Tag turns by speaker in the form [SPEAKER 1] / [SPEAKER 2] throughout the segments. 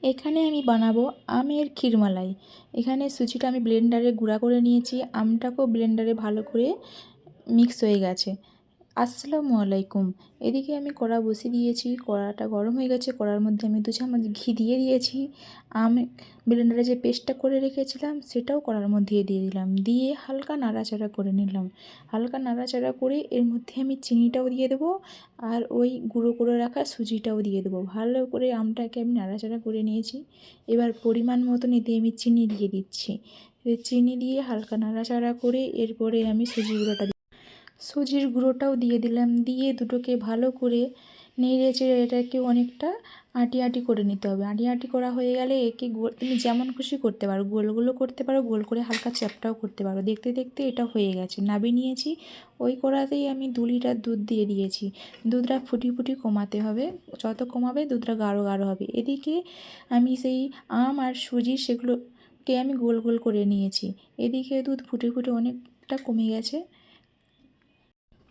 [SPEAKER 1] এখানে আমি বানাবো আমের ক্ষীরমালাই। এখানে সুজিটা আমি ব্লেন্ডারে গুঁড়া করে নিয়েছি, আমটাকেও ব্লেন্ডারে ভালো করে মিক্স হয়ে গেছে। আসসালামু আলাইকুম। এদিকে আমি কড়া বসিয়ে দিয়েছি, কড়াটা গরম হয়ে গেছে, কড়ার মধ্যে আমি 2 চামচ ঘি দিয়ে দিয়েছি। ব্লেন্ডারে যে পেস্টটা করে রেখেছিলাম সেটাও কড়ার মধ্যে দিয়ে দিলাম, দিয়ে হালকা নাড়াচাড়া করে নিলাম। হালকা নাড়াচাড়া করে এর মধ্যে আমি চিনিটাও দিয়ে দেবো আর ওই গুঁড়ো করে রাখা সুজিটাও দিয়ে দেবো। ভালো করে আমটাকে আমি নাড়াচাড়া করে নিয়েছি। এবার পরিমাণ মতন এতে আমি চিনি দিয়ে দিচ্ছি। চিনি দিয়ে হালকা নাড়াচাড়া করে এরপরে আমি সুজির গুঁড়োটাও দিয়ে দিলাম, দিয়ে দুটোকে ভালো করে নেড়ে চেড়ে এটাকে অনেকটা আঁটি আঁটি করে নিতে হবে। আঁটি আঁটি করা হয়ে গেলে একে তুমি যেমন খুশি করতে পারো, গোলগুলো করতে পারো, গোল করে হালকা চ্যাপটাও করতে পারো। দেখতে দেখতে এটা হয়ে গেছে, নামিয়ে নিয়েছি। ওই কড়াতেই আমি 2 লিটার দুধ দিয়ে দিয়েছি। দুধটা ফুটি ফুটি কমাতে হবে, যত কমাবে দুধটা গাঢ় গাঢ় হবে। এদিকে আমি সেই আম আর সুজি সেগুলোকে আমি গোল গোল করে নিয়েছি। এদিকে দুধ ফুটে ফুটে অনেকটা কমে গেছে।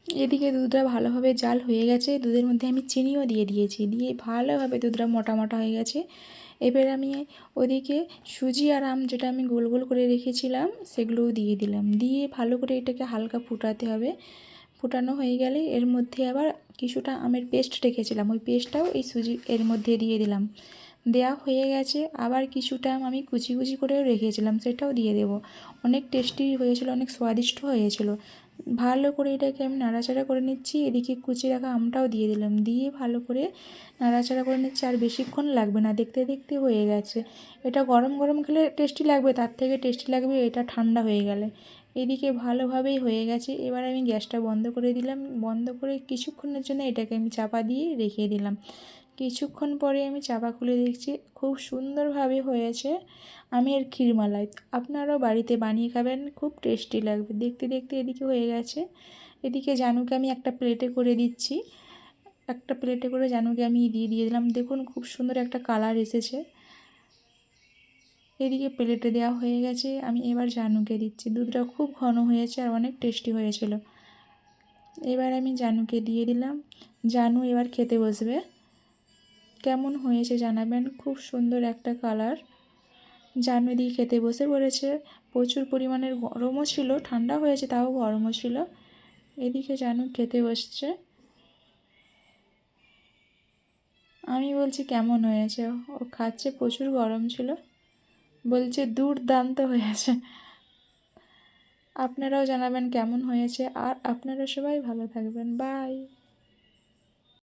[SPEAKER 1] এদিকে দুধটা ভালোভাবে জাল হয়ে গেছে, দুধের মধ্যে আমি চিনিও দিয়ে দিয়েছি, দিয়ে ভালোভাবে দুধটা মোটা মোটা হয়ে গেছে। এবার আমি ওদিকে সুজি আর আম যেটা আমি গোল গোল করে রেখেছিলাম সেগুলোও দিয়ে দিলাম, দিয়ে ভালো করে এটাকে হালকা ফুটাতে হবে। ফুটানো হয়ে গেলে এর মধ্যে আবার কিছুটা আমের পেস্ট রেখেছিলাম, ওই পেস্টটাও এই সুজি এর মধ্যে দিয়ে দিলাম। দেওয়া হয়ে গেছে। আবার কিছুটা আম আমি কুচি কুচি করেও রেখেছিলাম, সেটাও দিয়ে দেবো। অনেক টেস্টি হয়েছিল, অনেক স্বাদিষ্ট হয়েছিল। ভালো করে এটাকে আমি নাড়াচাড়া করে নিচ্ছি। এদিকে কুচি রাখা আমটাও দিয়ে দিলাম, দিয়ে ভালো করে নাড়াচাড়া করে নিচ্ছি। আর বেশিক্ষণ লাগবে না, দেখতে দেখতে হয়ে গেছে। এটা গরম গরম খেলে টেস্টি লাগবে, তার থেকে টেস্টি লাগবে এটা ঠান্ডা হয়ে গেলে। এদিকে ভালোভাবেই হয়ে গেছে। এবার আমি গ্যাসটা বন্ধ করে দিলাম, বন্ধ করে কিছুক্ষণের জন্য এটাকে আমি চাপা দিয়ে রেখে দিলাম। কিছুক্ষণ পরে আমি চাপা খুলে দেখছি খুব সুন্দরভাবে হয়েছে আমের ক্ষীরমালাই। আপনারাও বাড়িতে বানিয়ে খাবেন, খুব টেস্টি লাগবে। দেখতে দেখতে এদিকে হয়ে গেছে। এদিকে জানুকে আমি একটা প্লেটে করে দিচ্ছি, একটা প্লেটে করে জানুকে আমি দিয়ে দিলাম। দেখুন খুব সুন্দর একটা কালার এসেছে। এদিকে প্লেটে দেওয়া হয়ে গেছে, আমি এবার জানুকে দিচ্ছি। দুধটা খুব ঘন হয়েছে আর অনেক টেস্টি হয়েছিল। এবার আমি জানুকে দিয়ে দিলাম, জানু এবার খেতে বসবে। কেমন হয়েছে জানাবেন, খুব সুন্দর একটা কালার। জানু এদিকে খেতে বসে পড়েছে। প্রচুর পরিমাণের গরমও ছিল, ঠান্ডা হয়েছে তাও গরমও ছিল। এদিকে জানু খেতে বসছে। আমি বলছি কেমন হয়েছে, ও খাচ্ছে, প্রচুর গরম ছিল, বলছে দুর্দান্ত হয়েছে। আপনারাও জানাবেন কেমন হয়েছে, আর আপনারা সবাই ভালো থাকবেন। বাই।